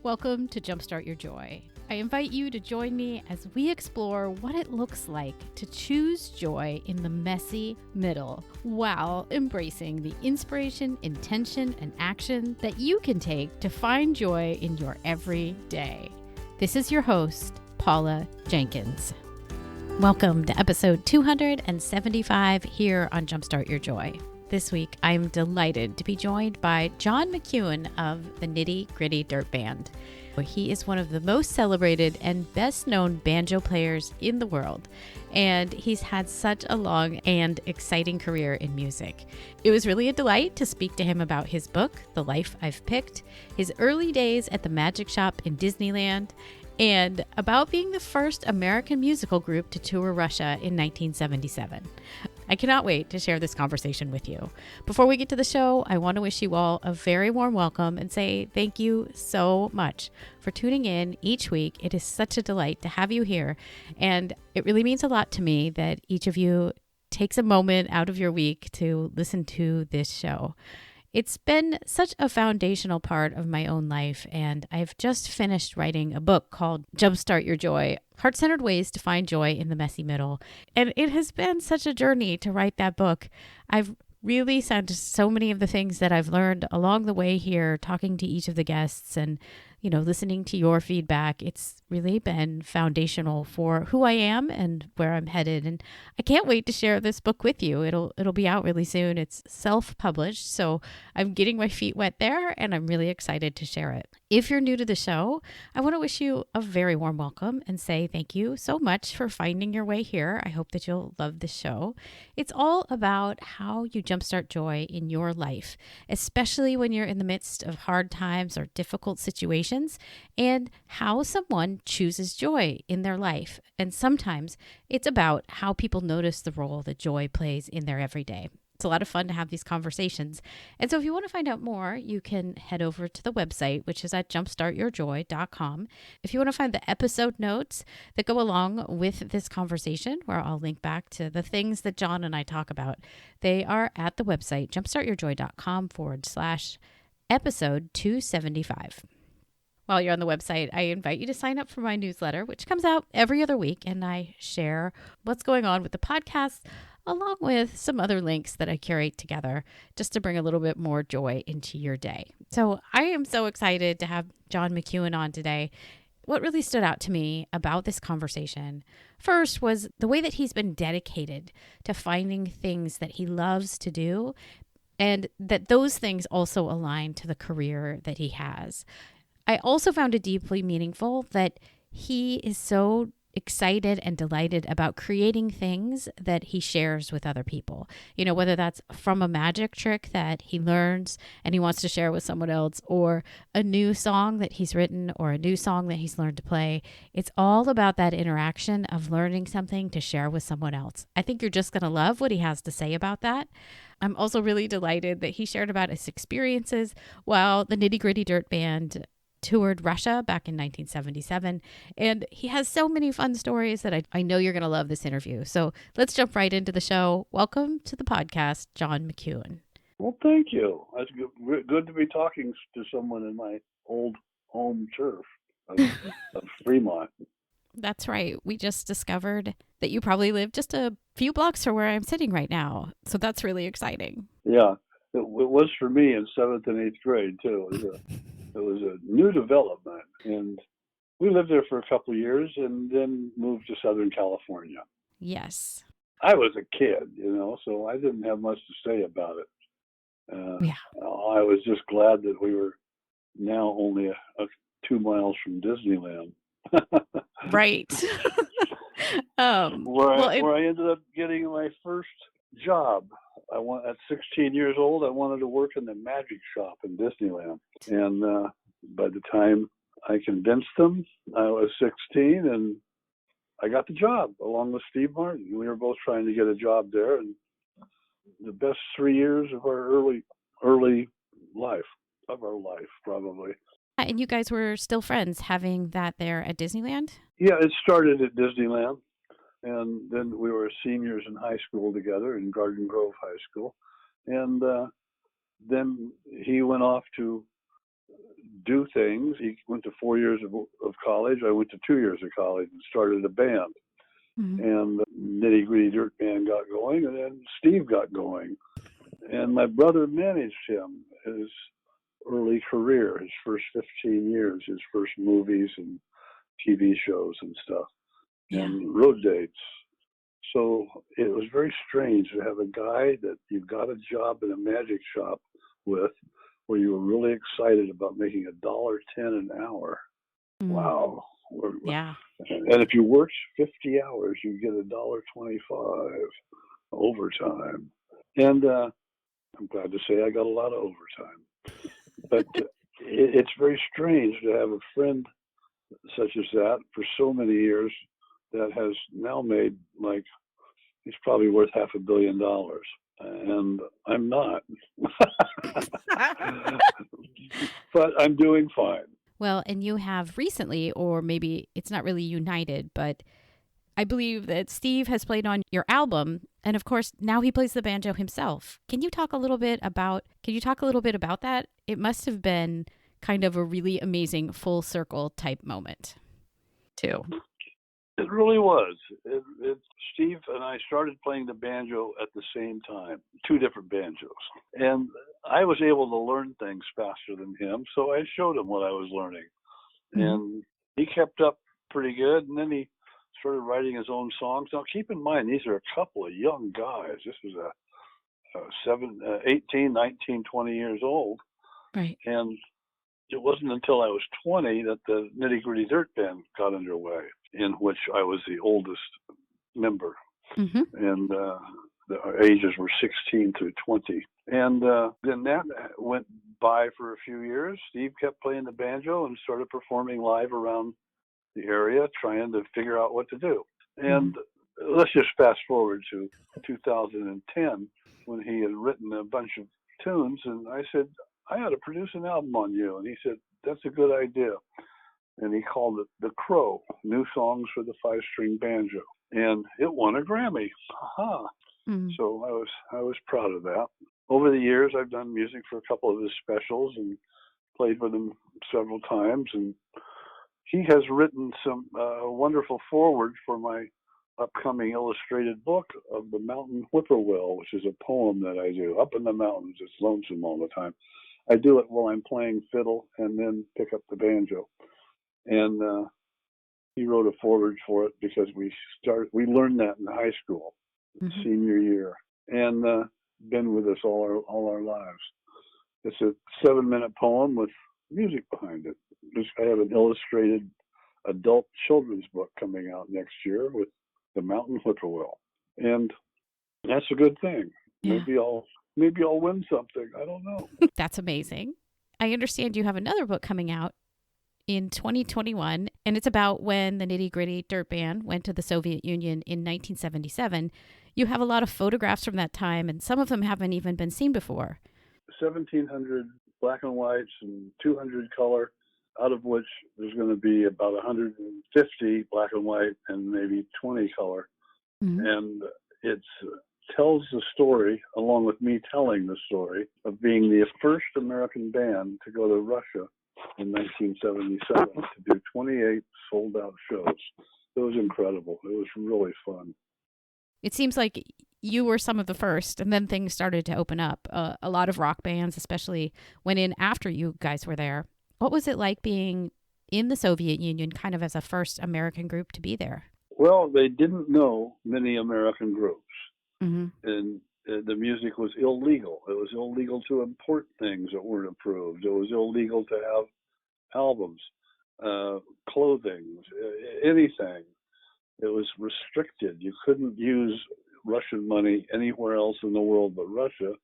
Welcome to Jumpstart Your Joy. I invite you to join me as we explore what it looks like to choose joy in the messy middle while embracing the inspiration, intention, and action that you can take to find joy in your everyday. This is your host, Paula Jenkins. Welcome to episode 275 here on Jumpstart Your Joy. This week, I'm delighted to be joined by John McEuen of the Nitty Dirt Band. He is one of the most celebrated and best known banjo players in the world, and he's had such a long and exciting career in music. It was really a delight to speak to him about his book, The Life I've Picked, his early days at the magic shop in Disneyland, and about being the first American musical group to tour Russia in 1977. I cannot wait to share this conversation with you. Before we get to the show, I want to wish you all a very warm welcome and say thank you so much for tuning in each week. It is such a delight to have you here, and it really means a lot to me that each of you takes a moment out of your week to listen to this show. It's been such a foundational part of my own life, and I've just finished writing a book called Jumpstart Your Joy, Heart-Centered Ways to Find Joy in the Messy Middle. And it has been such a journey to write that book. I've really said so many of the things that I've learned along the way here, talking to each of the guests and listening to your feedback. It's really been foundational for who I am and where I'm headed. And I can't wait to share this book with you. It'll be out really soon. It's self-published, so I'm getting my feet wet there, and I'm really excited to share it. If you're new to the show, I want to wish you a very warm welcome and say thank you so much for finding your way here. I hope that you'll love this show. It's all about how you jumpstart joy in your life, especially when you're in the midst of hard times or difficult situations, and how someone chooses joy in their life. And sometimes it's about how people notice the role that joy plays in their everyday. It's a lot of fun to have these conversations. And so if you want to find out more, you can head over to the website, which is at jumpstartyourjoy.com. If you want to find the episode notes that go along with this conversation, where I'll link back to the things that John and I talk about, they are at the website, jumpstartyourjoy.com/episode 275. While you're on the website, I invite you to sign up for my newsletter, which comes out every other week, and I share what's going on with the podcast, along with some other links that I curate together just to bring a little bit more joy into your day. So I am so excited to have John McEuen on today. What really stood out to me about this conversation first was the way that he's been dedicated to finding things that he loves to do, and that those things also align to the career that he has. I also found it deeply meaningful that he is so excited and delighted about creating things that he shares with other people. Whether that's from a magic trick that he learns and he wants to share with someone else, or a new song that he's written, or a new song that he's learned to play. It's all about that interaction of learning something to share with someone else. I think you're just going to love what he has to say about that. I'm also really delighted that he shared about his experiences while the Nitty Dirt Band toured Russia back in 1977. And he has so many fun stories that I know you're going to love this interview. So let's jump right into the show. Welcome to the podcast, John McEuen. Well, thank you. It's good to be talking to someone in my old home turf of Fremont. That's right. We just discovered that you probably live just a few blocks from where I'm sitting right now. So that's really exciting. Yeah, it was for me in 7th and 8th grade, too. It was a new development, and we lived there for a couple of years and then moved to Southern California. Yes. I was a kid, so I didn't have much to say about it. I was just glad that we were now only 2 miles from Disneyland. Right. Where I ended up getting my first job. At 16 years old, I wanted to work in the magic shop in Disneyland. And by the time I convinced them, I was 16, and I got the job along with Steve Martin. We were both trying to get a job there, and the best 3 years of our early life, probably. And you guys were still friends having that there at Disneyland? Yeah, it started at Disneyland. And then we were seniors in high school together in Garden Grove High School. And then he went off to do things. He went to 4 years of college. I went to 2 years of college and started a band. Mm-hmm. And the Nitty Gritty Dirt Band got going, and then Steve got going. And my brother managed him his early career, his first 15 years, his first movies and TV shows and stuff, and road dates. So it was very strange to have a guy that you got a job in a magic shop with, where you were really excited about making $1.10 an hour. Mm-hmm. Wow. Yeah. And if you worked 50 hours, you get $1.25 overtime. And I'm glad to say I got a lot of overtime. But it's very strange to have a friend such as that for so many years that has now made, like, he's probably worth $500 million. And I'm not. But I'm doing fine. Well, and you have recently, or maybe it's not really united, but I believe that Steve has played on your album, and of course now he plays the banjo himself. Can you talk a little bit about that? It must have been kind of a really amazing full circle type moment, too. It really was. Steve and I started playing the banjo at the same time, two different banjos. And I was able to learn things faster than him, so I showed him what I was learning. Mm-hmm. And he kept up pretty good, and then he started writing his own songs. Now, keep in mind, these are a couple of young guys. This was 18, 19, 20 years old. Right. And it wasn't until I was 20 that the Nitty Gritty Dirt Band got underway, in which I was the oldest member. Mm-hmm. And our ages were 16 through 20. And then that went by for a few years. Steve kept playing the banjo and started performing live around the area, trying to figure out what to do. And let's just fast forward to 2010, when he had written a bunch of tunes, and I said, I ought to produce an album on you. And he said, that's a good idea. And he called it The Crow, New Songs for the Five-String Banjo. And it won a Grammy. Aha. Mm-hmm. So I was proud of that. Over the years, I've done music for a couple of his specials and played with him several times. And he has written some wonderful foreword for my upcoming illustrated book of The Mountain Whippoorwill, which is a poem that I do. Up in the mountains, it's lonesome all the time. I do it while I'm playing fiddle and then pick up the banjo. And he wrote a foreword for it because we learned that in high school, senior year, and been with us all our lives. It's a 7-minute poem with music behind it. I have an illustrated adult children's book coming out next year with The Mountain Whippoorwill, and that's a good thing. Yeah. Maybe I'll win something. I don't know. That's amazing. I understand you have another book coming out in 2021, and it's about when the Nitty Gritty Dirt Band went to the Soviet Union in 1977. You have a lot of photographs from that time, and some of them haven't even been seen before. 1,700 black and whites and 200 color, out of which there's going to be about 150 black and white and maybe 20 color. Mm-hmm. And it tells the story, along with me telling the story, of being the first American band to go to Russia in 1977 to do 28 sold-out shows. It was incredible. It was really fun. It seems like you were some of the first, and then things started to open up. A lot of rock bands, especially, went in after you guys were there. What was it like being in the Soviet Union, kind of as a first American group to be there? Well, they didn't know many American groups. Mm-hmm. And the music was illegal. It was illegal to import things that weren't approved. It was illegal to have albums, clothing, anything. It was restricted. You couldn't use Russian money anywhere else in the world but Russia.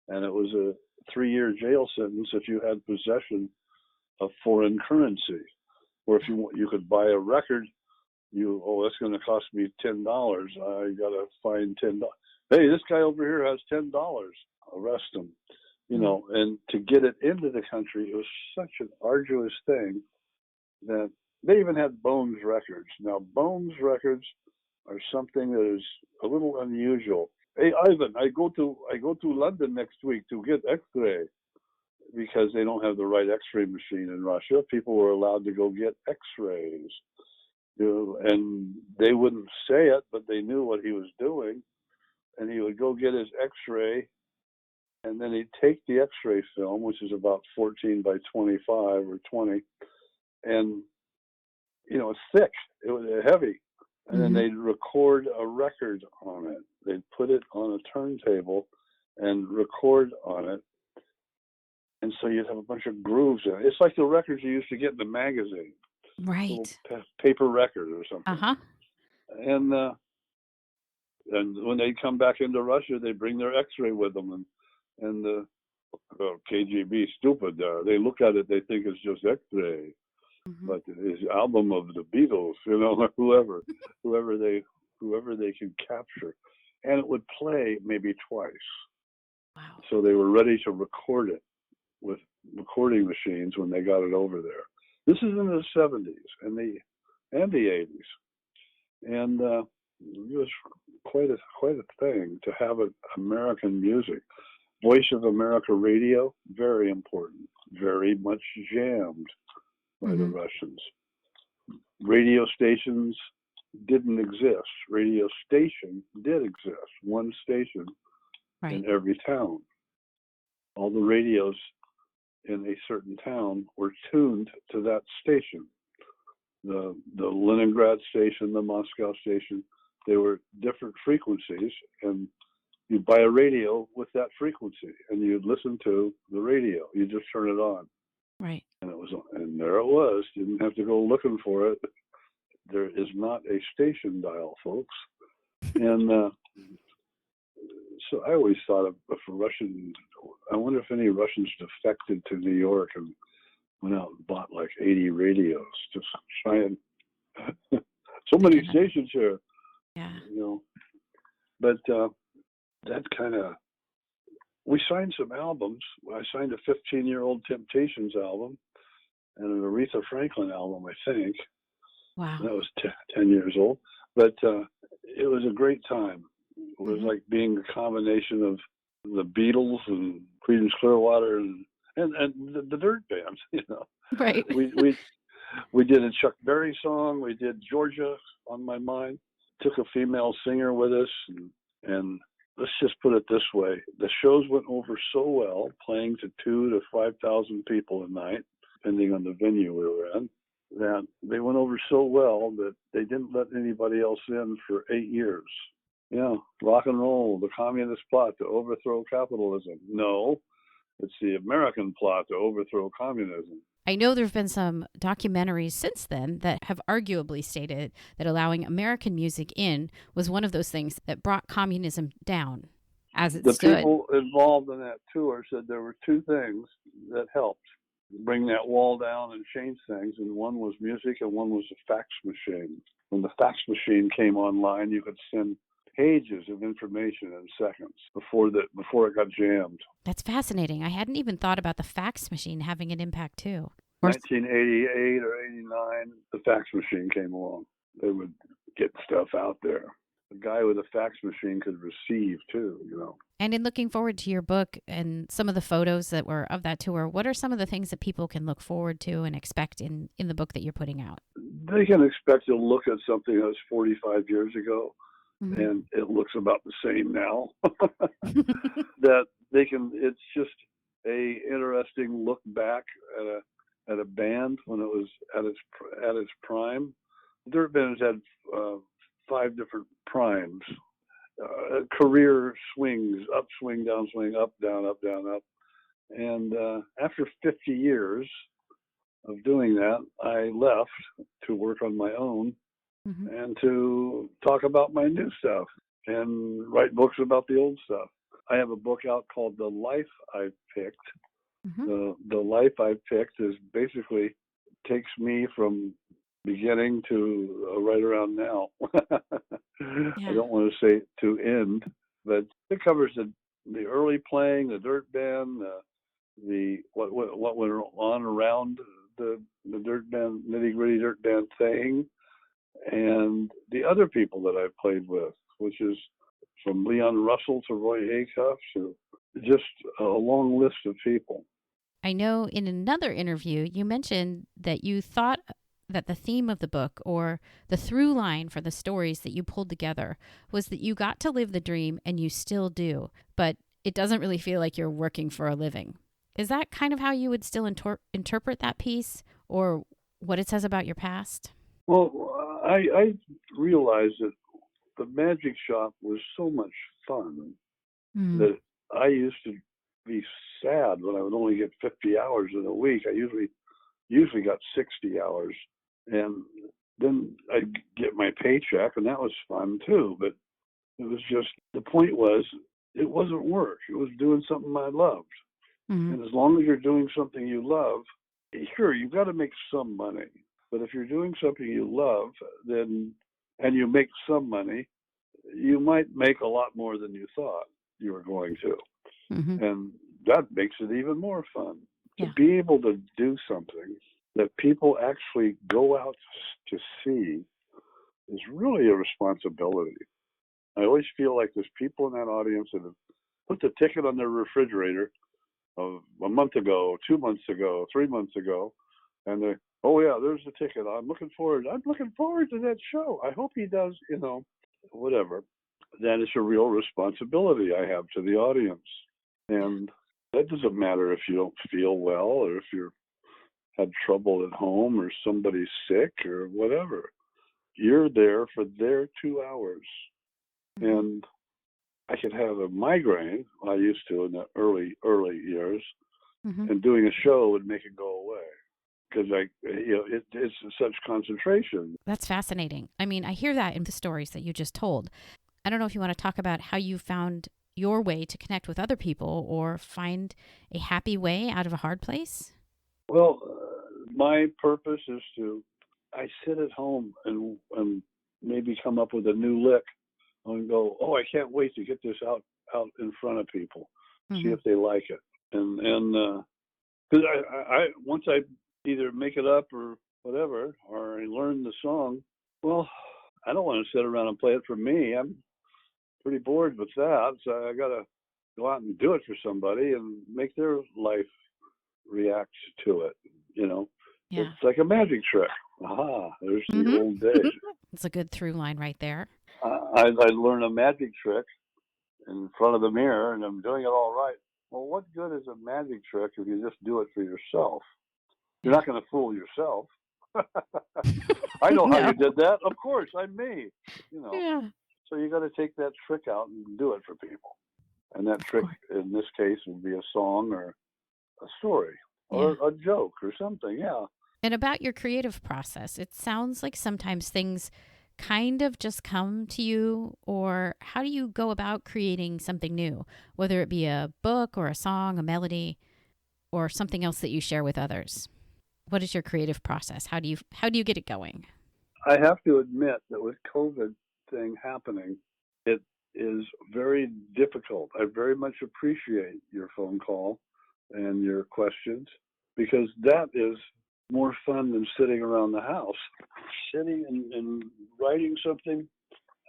And it was a 3-year jail sentence if you had possession of foreign currency. Or if you could buy a record, that's going to cost me $10. I got to find $10. Hey, this guy over here has $10. Arrest him. And to get it into the country, it was such an arduous thing that they even had Bones records. Now, Bones records are something that is a little unusual. Hey, Ivan, I go to London next week to get X-ray. because they don't have the right X-ray machine in Russia, people were allowed to go get X-rays. And they wouldn't say it, but they knew what he was doing. And he would go get his X-ray, and then he'd take the X-ray film, which is about 14 by 25 or 20, and it's thick. It was heavy. And then they'd record a record on it. They'd put it on a turntable and record on it. And so you'd have a bunch of grooves in it. It's like the records you used to get in the magazine. Right. Little paper record or something. Uh-huh. And when they come back into Russia, they bring their X-ray with them. And the KGB, stupid. They look at it, they think it's just X-ray. But his album of the Beatles, whoever they can capture, and it would play maybe twice. Wow! So they were ready to record it with recording machines when they got it over there. This is in the 70s and the 80s, and it was quite a thing to have American music. Voice of America radio, very important, very much jammed by the Russians. Radio stations didn't exist. Radio station did exist. One station in every town. All the radios in a certain town were tuned to that station. The Leningrad station, the Moscow station, they were different frequencies, and you'd buy a radio with that frequency, and you'd listen to the radio. You just turn it on. Right. And there it was. You didn't have to go looking for it. There is not a station dial, folks. And so I always thought of Russian. I wonder if any Russians defected to New York and went out and bought like 80 radios, just trying. So many stations here. Yeah. But that kind of. We signed some albums. I signed a 15-year-old Temptations album and an Aretha Franklin album, I think. Wow. That was 10 years old. But it was a great time. It was like being a combination of the Beatles and Creedence Clearwater and the Dirt Bands, Right. We did a Chuck Berry song. We did Georgia on My Mind. Took a female singer with us, and let's just put it this way. The shows went over so well, playing to 2,000 to 5,000 people a night, depending on the venue we were in, that they went over so well that they didn't let anybody else in for 8 years. Rock and roll, the communist plot to overthrow capitalism. No, it's the American plot to overthrow communism. I know there have been some documentaries since then that have arguably stated that allowing American music in was one of those things that brought communism down as it stood. The people involved in that tour said there were two things that helped bring that wall down and change things, and one was music and one was the fax machine. When the fax machine came online, you could send pages of information in seconds before it got jammed. That's fascinating. I hadn't even thought about the fax machine having an impact too. 1988 or 89, the fax machine came along. They would get stuff out there. The guy with a fax machine could receive too, And in looking forward to your book and some of the photos that were of that tour, what are some of the things that people can look forward to and expect in the book that you're putting out? They can expect to look at something that was 45 years ago. And it looks about the same now. That it's just a interesting look back at a band when it was at its prime. Dirt Bands had 5 different primes, career swings: up swing, down swing, up down, up down, up. And after 50 years of doing that, I left to work on my own. And to talk about my new stuff and write books about the old stuff. I have a book out called The Life I've Picked. The life I've picked is basically takes me from beginning to right around now. I don't want to say to end, but it covers the early playing, the Dirt Band, the what went on around the Dirt Band, Nitty Gritty Dirt Band thing. And the other people that I've played with, which is from Leon Russell to Roy Acuff to just a long list of people. I know in another interview you mentioned that you thought that the theme of the book or the through line for the stories that you pulled together was that you got to live the dream and you still do, but it doesn't really feel like you're working for a living. Is that kind of how you would still interpret that piece or what it says about your past? Well, I realized that the magic shop was so much fun Mm. that I used to be sad when I would only get 50 hours in a week. I usually got 60 hours, and then I'd get my paycheck, and that was fun too. But it was just, the point was, it wasn't work. It was doing something I loved. Mm-hmm. And as long as you're doing something you love, sure, you've got to make some money. But if you're doing something you love, then, and you make some money, you might make a lot more than you thought you were going to. Mm-hmm. And that makes it even more fun. To Yeah. be able to do something that people actually go out to see is really a responsibility. I always feel like there's people in that audience that have put the ticket on their refrigerator of a month ago, 2 months ago, 3 months ago, and they, oh yeah, there's the ticket. I'm looking forward to that show. I hope he does, whatever. That is a real responsibility I have to the audience. And that doesn't matter if you don't feel well or if you're had trouble at home or somebody's sick or whatever. You're there for their 2 hours. Mm-hmm. And I could have a migraine, I used to in the early years, Mm-hmm. and doing a show would make it go away because it's such concentration. That's fascinating. I mean, I hear that in the stories that you just told. I don't know if you want to talk about how you found your way to connect with other people or find a happy way out of a hard place. Well, my purpose is I sit at home and maybe come up with a new lick and go, oh, I can't wait to get this out in front of people, see Mm-hmm. if they like it. And because I once I either make it up or whatever, or I learn the song, well, I don't want to sit around and play it for me. I'm pretty bored with that, so I got to go out and do it for somebody and make their life react to it. Yeah. It's like a magic trick. Aha, there's the Mm-hmm. old days. It's a good through line right there. I learn a magic trick in front of the mirror, and I'm doing it all right. Well, what good is a magic trick if you just do it for yourself? You're Yeah. not going to fool yourself. I know how No. you did that. Of course, I'm me. Yeah. So you got to take that trick out and do it for people. And that Of trick, course. in this case, would be a song or a story Yeah. or a joke or something. Yeah. And about your creative process, it sounds like sometimes things kind of just come to you, or how do you go about creating something new, whether it be a book or a song, a melody, or something else that you share with others? What is your creative process? How do you get it going? I have to admit that with COVID thing happening, it is very difficult. I very much appreciate your phone call and your questions because that is more fun than sitting around the house. Sitting and writing something,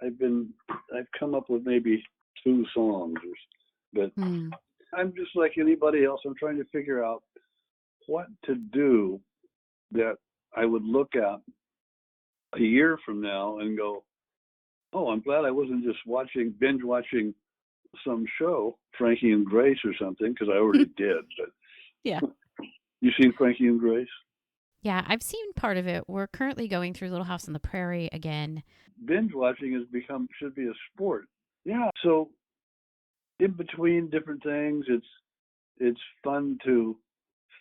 I've come up with maybe 2 songs, but Mm. I'm just like anybody else. I'm trying to figure out what to do that I would look at a year from now and go, oh, I'm glad I wasn't just binge watching some show, Frankie and Grace or something, because I already did. But Yeah. you seen Frankie and Grace? Yeah, I've seen part of it. We're currently going through Little House on the Prairie again. Binge watching should be a sport. Yeah. So in between different things, it's fun to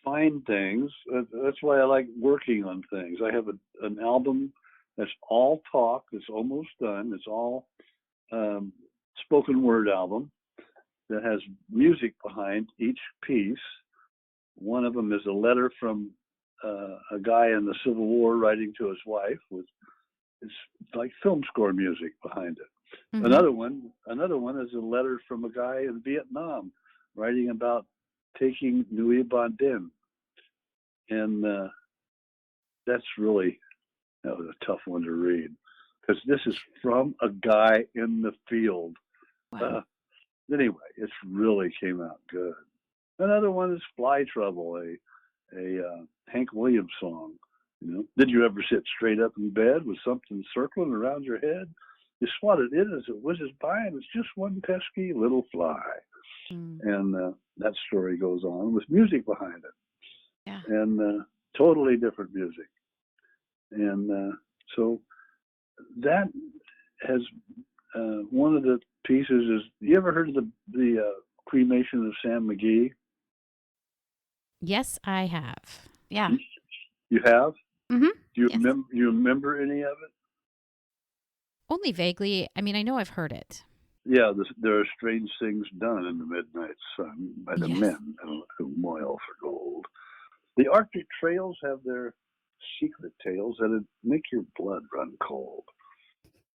find things. That's why I like working on things. I have an album that's all talk. It's almost done. It's all spoken word album that has music behind each piece. One of them is a letter from a guy in the Civil War writing to his wife with it's like film score music behind it. Mm-hmm. Another one is a letter from a guy in Vietnam writing about taking Nui Ban Din. And that was a tough one to read because this is from a guy in the field. Wow. Anyway, it really came out good. Another one is Fly Trouble, a Hank Williams song. You know, did you ever sit straight up in bed with something circling around your head? You swat it in as it whizzes by, and it's just one pesky little fly. And that story goes on with music behind it. Yeah. And totally different music. And so that has one of the pieces is, you ever heard of the cremation of Sam McGee? Yes, I have. Yeah. You have? Mm-hmm. Do you Yes. remember any of it? Only vaguely. I mean, I know I've heard it. Yeah, there are strange things done in the midnight sun by the Yes. men who moil for gold. The Arctic trails have their secret tales that'd make your blood run cold.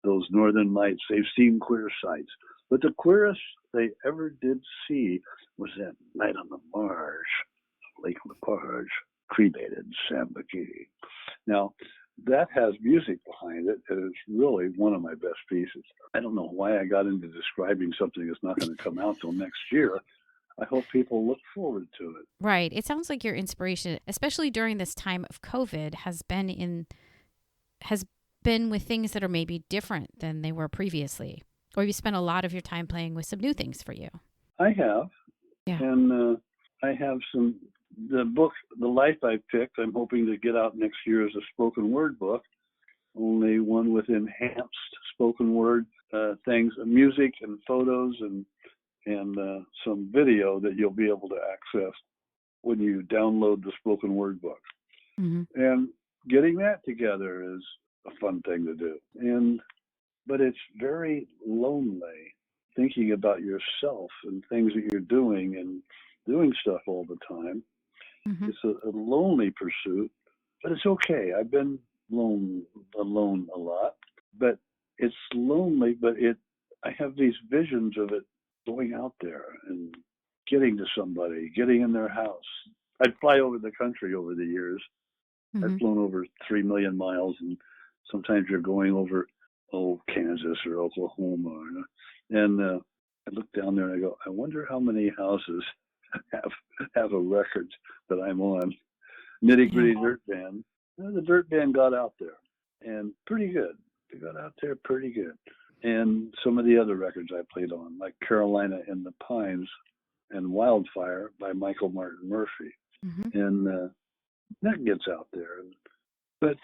Those northern lights, they've seen queer sights, but the queerest they ever did see was that night on the marsh, Lake LaParge, cremated Sam McGee. Now, that has music behind it, and it's really one of my best pieces. I don't know why I got into describing something that's not going to come out till next year. I hope people look forward to it. Right. It sounds like your inspiration, especially during this time of COVID, has been with things that are maybe different than they were previously. Or you spent a lot of your time playing with some new things for you. I have. Yeah. And I have the book, The Life I Picked, I'm hoping to get out next year as a spoken word book. Only one with enhanced spoken word things, music and photos and some video that you'll be able to access when you download the spoken word book. Mm-hmm. And getting that together is a fun thing to do. But it's very lonely thinking about yourself and things that you're doing and doing stuff all the time. Mm-hmm. It's a lonely pursuit, but it's okay. I've been alone a lot, but it's lonely, but I have these visions of it going out there and getting to somebody, getting in their house. I'd fly over the country over the years. Mm-hmm. I've flown over 3 million miles, and sometimes you're going over Kansas or Oklahoma, and I look down there and I go, I wonder how many houses have a record that I'm on. Nitty Gritty Dirt Band. The Dirt Band got out there, and pretty good. They got out there pretty good. And some of the other records I played on, like Carolina in the Pines and Wildfire by Michael Martin Murphey. Mm-hmm. And that gets out there. But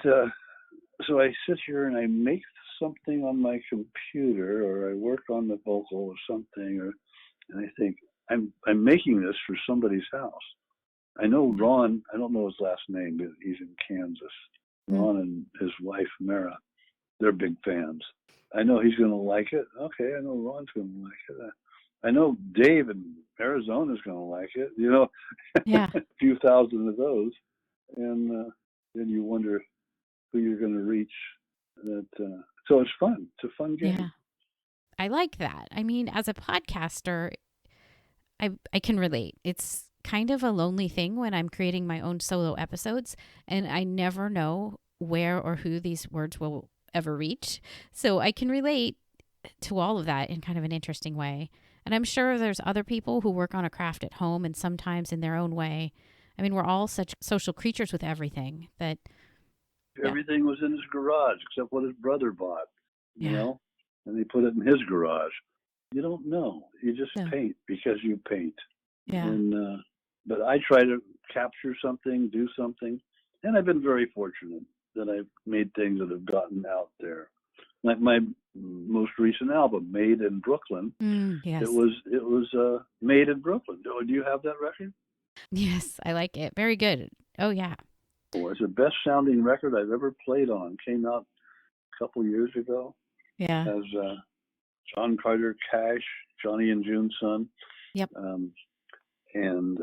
so I sit here and I make something on my computer, or I work on the vocal or something, and I think, I'm making this for somebody's house. I know Ron, I don't know his last name, but he's in Kansas. Ron and his wife, Mara, they're big fans. I know he's going to like it. Okay, I know Ron's going to like it. I know Dave in Arizona is going to like it. You know, yeah. A few thousand of those. And then you wonder who you're going to reach. So it's fun. It's a fun game. Yeah. I like that. I mean, as a podcaster, I can relate. It's kind of a lonely thing when I'm creating my own solo episodes, and I never know where or who these words will ever reach. So I can relate to all of that in kind of an interesting way. And I'm sure there's other people who work on a craft at home and sometimes in their own way. I mean, we're all such social creatures with everything that... Everything was in his garage except what his brother bought, you know, and he put it in his garage. You don't know. You just paint because you paint. Yeah. And, but I try to capture something, do something. And I've been very fortunate that I've made things that have gotten out there. Like my most recent album, Made in Brooklyn. Yes. It was made in Brooklyn. Do you have that record? Yes, I like it. Very good. Oh, yeah. Oh, it's the best sounding record I've ever played on. Came out a couple years ago. Yeah. As John Carter Cash, Johnny and June's son. Yep. And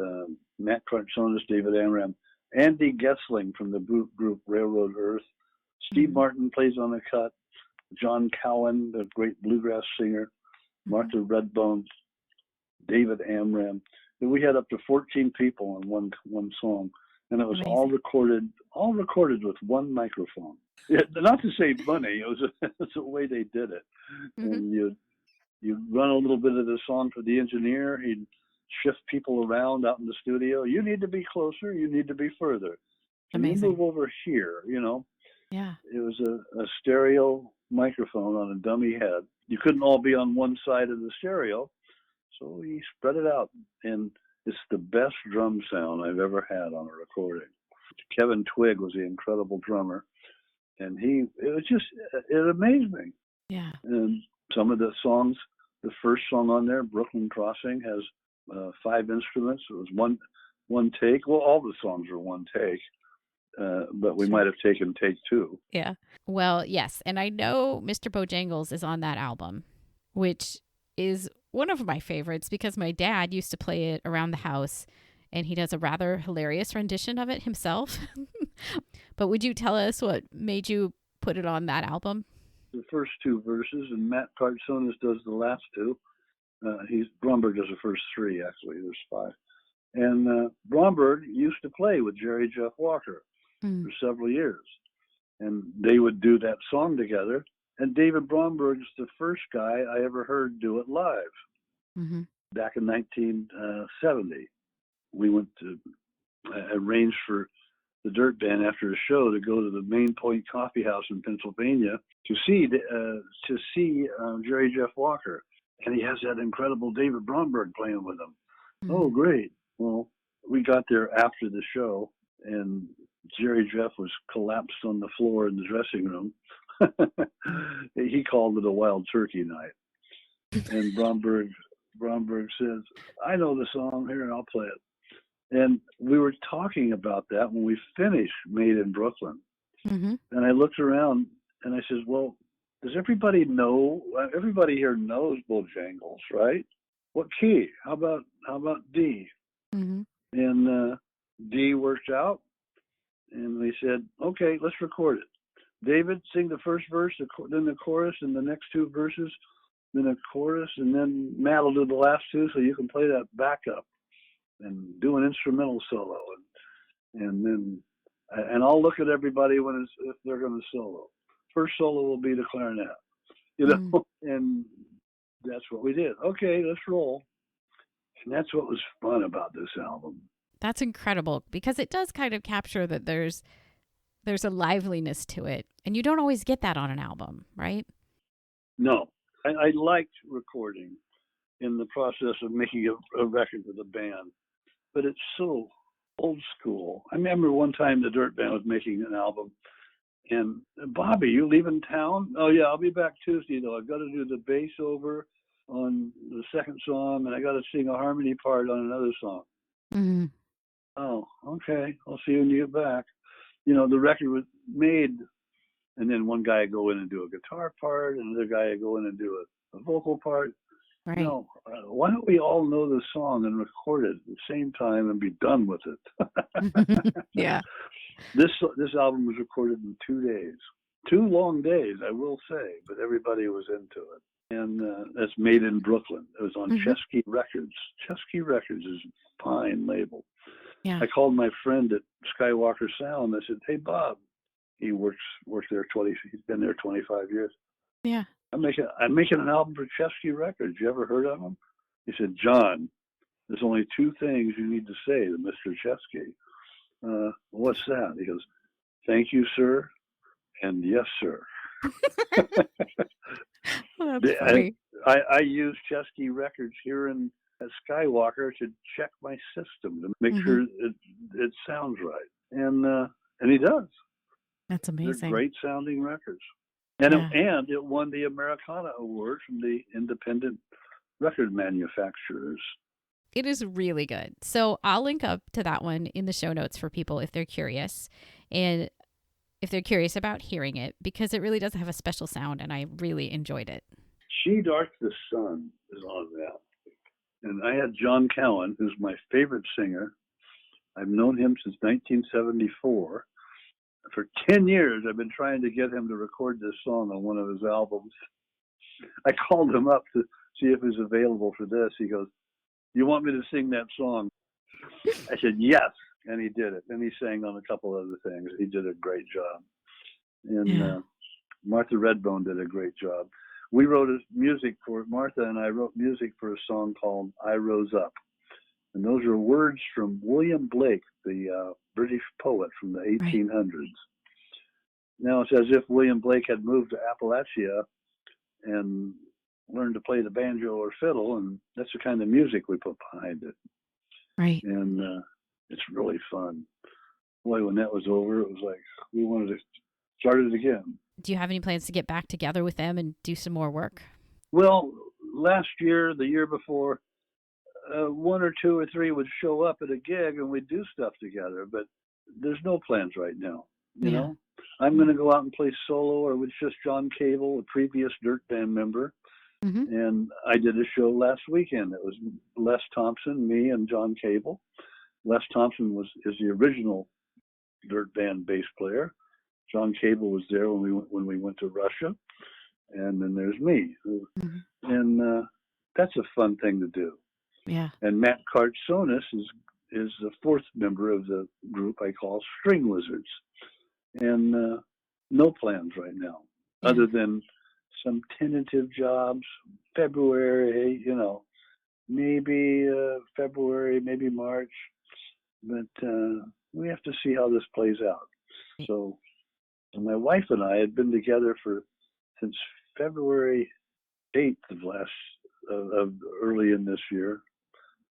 Matt Crunchonis, David Amram, Andy Gessling from the group Railroad Earth. Steve Martin plays on the cut. John Cowan, the great bluegrass singer. Martha Redbone, David Amram. And we had up to 14 people on one song, and it was all recorded with one microphone. Yeah, not to save money, it's the way they did it. Mm-hmm. And you run a little bit of the song for the engineer. He'd shift people around out in the studio. You need to be closer. You need to be further. Can you Amazing. move over here? Yeah. It was a stereo microphone on a dummy head. You couldn't all be on one side of the stereo, so he spread it out. And it's the best drum sound I've ever had on a recording. Kevin Twigg was the incredible drummer, and it amazed me. Yeah. And some of the songs, the first song on there, Brooklyn Crossing, has 5 instruments. It was one take. Well, all the songs are one take, but we might have taken take 2. Yeah. Well, yes. And I know Mr. Bojangles is on that album, which is one of my favorites because my dad used to play it around the house, and he does a rather hilarious rendition of it himself. But would you tell us what made you put it on that album? The first 2 verses, and Matt Cartsonis does the last 2. Bromberg does the first 3, actually. There's 5. And Bromberg used to play with Jerry Jeff Walker for several years. And they would do that song together. And David Bromberg's the first guy I ever heard do it live. Mm-hmm. Back in 1970. We went to arrange for the Dirt Band after a show to go to the Main Point Coffee House in Pennsylvania to see Jerry Jeff Walker. And he has that incredible David Bromberg playing with him. Mm-hmm. Oh, great. Well, we got there after the show, and Jerry Jeff was collapsed on the floor in the dressing room. He called it a wild turkey night. And Bromberg says, I know the song here, and I'll play it. And we were talking about that when we finished Made in Brooklyn. Mm-hmm. And I looked around and I said, well, does everybody know? Everybody here knows Bojangles, right? What key? How about D? Mm-hmm. And D worked out. And we said, okay, let's record it. David, sing the first verse, then the chorus, and the next 2 verses, then a chorus, and then Matt will do the last 2 so you can play that backup and do an instrumental solo, and I'll look at everybody if they're going to solo. First solo will be the clarinet, and that's what we did. Okay, let's roll. And that's what was fun about this album. That's incredible because it does kind of capture that there's a liveliness to it, and you don't always get that on an album, right? No, I liked recording in the process of making a record with a band. But it's so old school. I remember one time the Dirt Band was making an album, and Bobby, you leaving town? Oh yeah, I'll be back Tuesday though. I've got to do the bass over on the second song, and I got to sing a harmony part on another song. Mm-hmm. Oh, okay. I'll see you when you get back. The record was made, and then one guy would go in and do a guitar part, and another guy would go in and do a vocal part. Right. No, why don't we all know the song and record it at the same time and be done with it? Yeah. This album was recorded in 2 days. 2 long days, I will say, but everybody was into it. And that's Made in Brooklyn. It was on Chesky Records. Chesky Records is a fine label. Yeah. I called my friend at Skywalker Sound. I said, hey, Bob. He works there he's been there 25 years. Yeah. I'm making an album for Chesky Records. You ever heard of him? He said, John, there's only 2 things you need to say to Mr. Chesky. What's that? He goes, thank you, sir, and yes, sir. Well, that's funny. I use Chesky Records here at Skywalker to check my system to make sure it sounds right. And he does. That's amazing. They're great sounding records. And it won the Americana Award from the independent record manufacturers. It is really good. So I'll link up to that one in the show notes for people if they're curious. And if they're curious about hearing it, because it really does have a special sound, and I really enjoyed it. She Dark the Sun is on that. And I had John Cowan, who's my favorite singer. I've known him since 1974. For 10 years, I've been trying to get him to record this song on one of his albums. I called him up to see if he was available for this. He goes, you want me to sing that song? I said, yes. And he did it. And he sang on a couple other things. He did a great job. And Martha Redbone did a great job. We wrote Martha and I wrote music for a song called I Rose Up. And those are words from William Blake, the British poet from the Right. 1800s. Now it's as if William Blake had moved to Appalachia and learned to play the banjo or fiddle, and that's the kind of music we put behind it. Right. And it's really fun. Boy, when that was over, it was like we wanted to start it again. Do you have any plans to get back together with them and do some more work? Well, last year, the year before, one or two or three would show up at a gig and we'd do stuff together, but there's no plans right now. You Yeah. know, I'm going to go out and play solo or with just John Cable, a previous Dirt Band member. Mm-hmm. And I did a show last weekend. It was Les Thompson, me, and John Cable. Les Thompson is the original Dirt Band bass player. John Cable was there when we went to Russia, and then there's me. Mm-hmm. And that's a fun thing to do. Yeah. And Matt Kartsonis is the fourth member of the group I call String Lizards. And no plans right now, other than some tentative jobs. February, maybe February, maybe March. But we have to see how this plays out. So my wife and I had been together since February 8th of early in this year,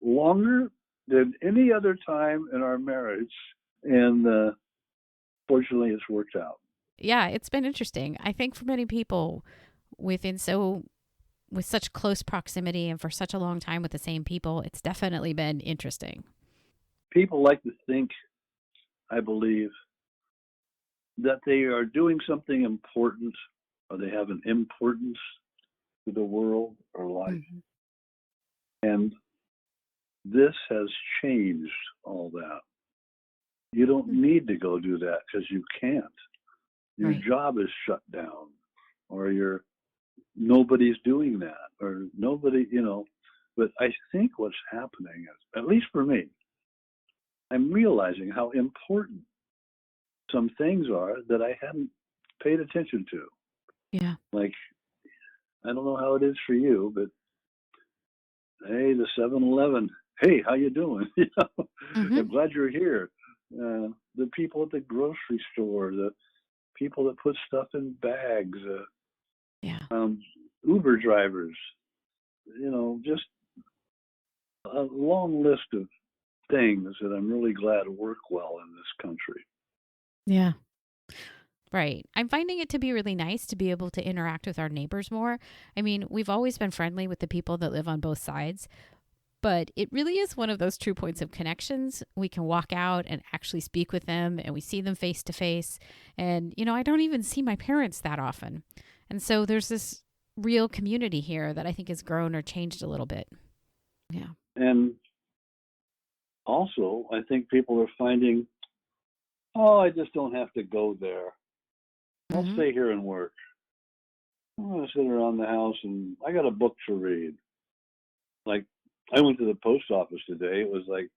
longer than any other time in our marriage. And fortunately, it's worked out. Yeah, it's been interesting. I think for many people with such close proximity and for such a long time with the same people, it's definitely been interesting. People like to think, I believe, that they are doing something important or they have an importance to the world or life. Mm-hmm. And this has changed all that. You don't need to go do that because you can't. Your job is shut down, or nobody's doing that, or nobody, But I think what's happening is, at least for me, I'm realizing how important some things are that I hadn't paid attention to. Yeah. Like, I don't know how it is for you, but hey, the 7-Eleven, hey, how you doing? Mm-hmm. I'm glad you're here. The people at the grocery store, the people that put stuff in bags, Uber drivers, just a long list of things that I'm really glad work well in this country. Yeah. Right. I'm finding it to be really nice to be able to interact with our neighbors more. I mean, we've always been friendly with the people that live on both sides, but it really is one of those true points of connections. We can walk out and actually speak with them, and we see them face to face. And, I don't even see my parents that often. And so there's this real community here that I think has grown or changed a little bit. Yeah. And also, I think people are finding, I just don't have to go there. I'll stay here and work. I'm going to sit around the house and I got a book to read. Like, I went to the post office today. It was like,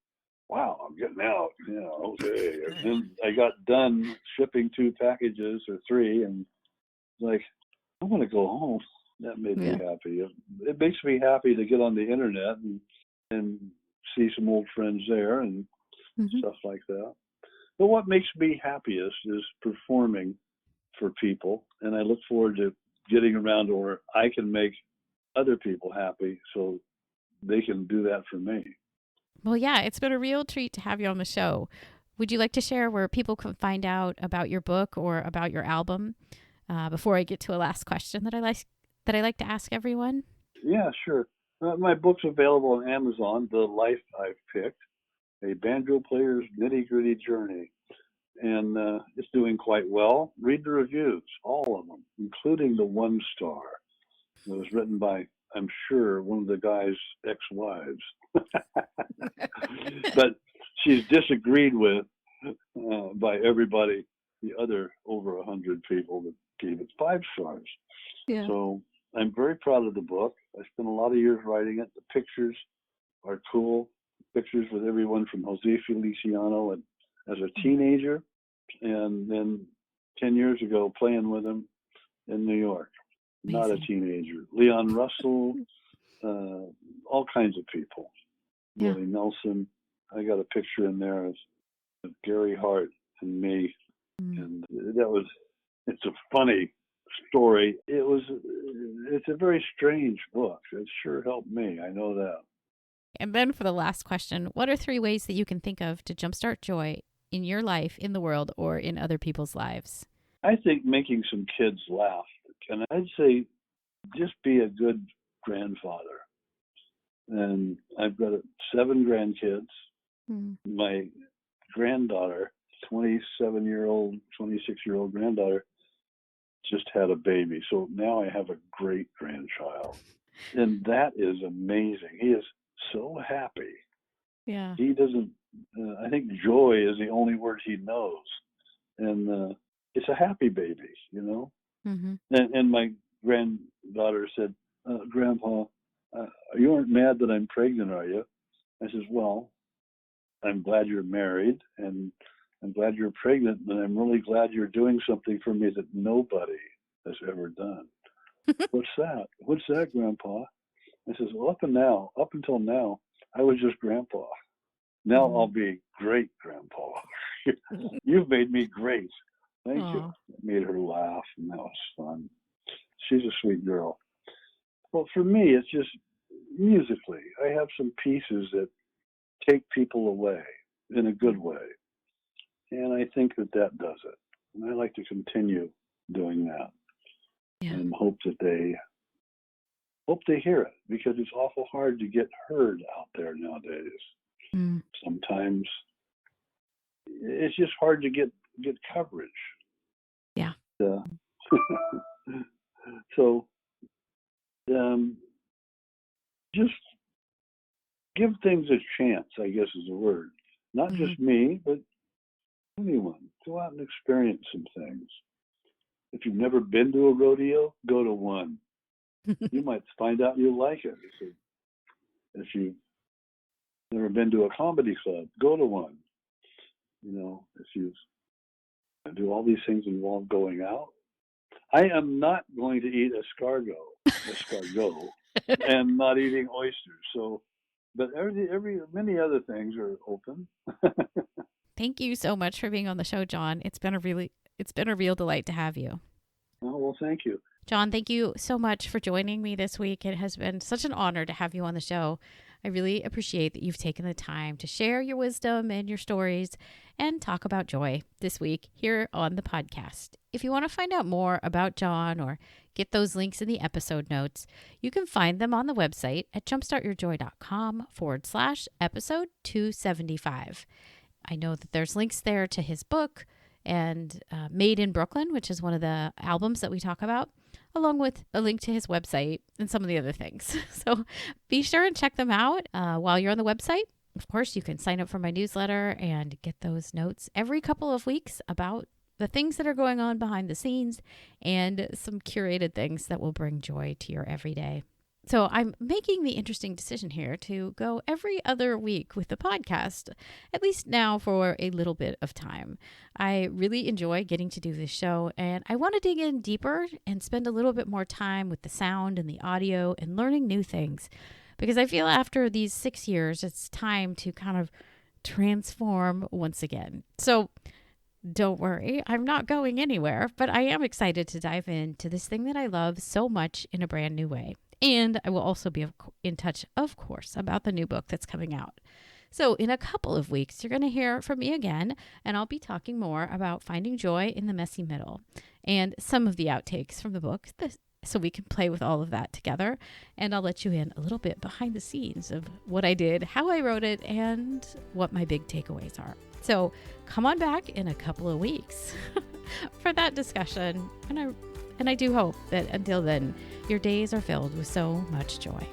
wow, I'm getting out. Okay. And then I got done shipping 2 packages or 3, and like, I'm going to go home. That made me happy. It makes me happy to get on the internet and see some old friends there and stuff like that. But what makes me happiest is performing for people, and I look forward to getting around to where I can make other people happy so they can do that for me. Well, yeah, it's been a real treat to have you on the show. Would you like to share where people can find out about your book or about your album before I get to a last question that I like to ask everyone? Yeah, sure. My book's available on Amazon, The Life I've Picked, a banjo player's nitty-gritty journey. And it's doing quite well. Read the reviews, all of them, including the 1-star. It was written by, I'm sure, one of the guy's ex-wives. But she's disagreed with by everybody, the other over 100 people that gave it 5 stars. Yeah. So I'm very proud of the book. I spent a lot of years writing it. The pictures are cool. Pictures with everyone from Jose Feliciano and as a teenager, and then 10 years ago playing with him in New York. Amazing. Not a teenager. Leon Russell, all kinds of people. Yeah. Willie Nelson. I got a picture in there of Gary Hart and me. And it's a funny story. It's a very strange book. It sure helped me. I know that. And then for the last question, what are 3 ways that you can think of to jumpstart joy in your life, in the world, or in other people's lives? I think making some kids laugh. And I'd say just be a good grandfather. And I've got 7 grandkids. My granddaughter, 27-year-old, 26-year-old granddaughter, just had a baby. So now I have a great grandchild. And that is amazing. He is so happy. Yeah. He doesn't, I think joy is the only word he knows. And it's a happy baby, you know? Mm-hmm. And my granddaughter said, Grandpa, you aren't mad that I'm pregnant, are you? I says, well, I'm glad you're married, and I'm glad you're pregnant, and I'm really glad you're doing something for me that nobody has ever done. What's that? What's that, Grandpa? I says, well, up until now, I was just Grandpa. Now I'll be great Grandpa. You've made me great. Thank you. It made her laugh, and that was fun. She's a sweet girl. Well, for me, it's just musically. I have some pieces that take people away in a good way. And I think that does it. And I like to continue doing that. Yeah. And hope they hear it, because it's awful hard to get heard out there nowadays. Sometimes it's just hard to get coverage. Yeah. So just give things a chance, I guess is the word. Not just me, but anyone. Go out and experience some things. If you've never been to a rodeo, go to one. You might find out you like it. If you've never been to a comedy club, go to one. You know, if you do all these things involve going out. I am not going to eat escargot, and not eating oysters. So, but many other things are open. Thank you so much for being on the show, John. It's been a real delight to have you. Oh, well, thank you. John, thank you so much for joining me this week. It has been such an honor to have you on the show. I really appreciate that you've taken the time to share your wisdom and your stories and talk about joy this week here on the podcast. If you want to find out more about John or get those links in the episode notes, you can find them on the website at jumpstartyourjoy.com/episode 275. I know that there's links there to his book and Made in Brooklyn, which is one of the albums that we talk about, along with a link to his website and some of the other things. So be sure and check them out while you're on the website. Of course, you can sign up for my newsletter and get those notes every couple of weeks about the things that are going on behind the scenes and some curated things that will bring joy to your everyday. So I'm making the interesting decision here to go every other week with the podcast, at least now for a little bit of time. I really enjoy getting to do this show, and I want to dig in deeper and spend a little bit more time with the sound and the audio and learning new things, because I feel after these 6 years, it's time to kind of transform once again. So don't worry, I'm not going anywhere, but I am excited to dive into this thing that I love so much in a brand new way. And I will also be in touch, of course, about the new book that's coming out. So in a couple of weeks, you're going to hear from me again, and I'll be talking more about finding joy in the messy middle and some of the outtakes from the book, so we can play with all of that together. And I'll let you in a little bit behind the scenes of what I did, how I wrote it, and what my big takeaways are. So come on back in a couple of weeks for that discussion. And I do hope that until then, your days are filled with so much joy.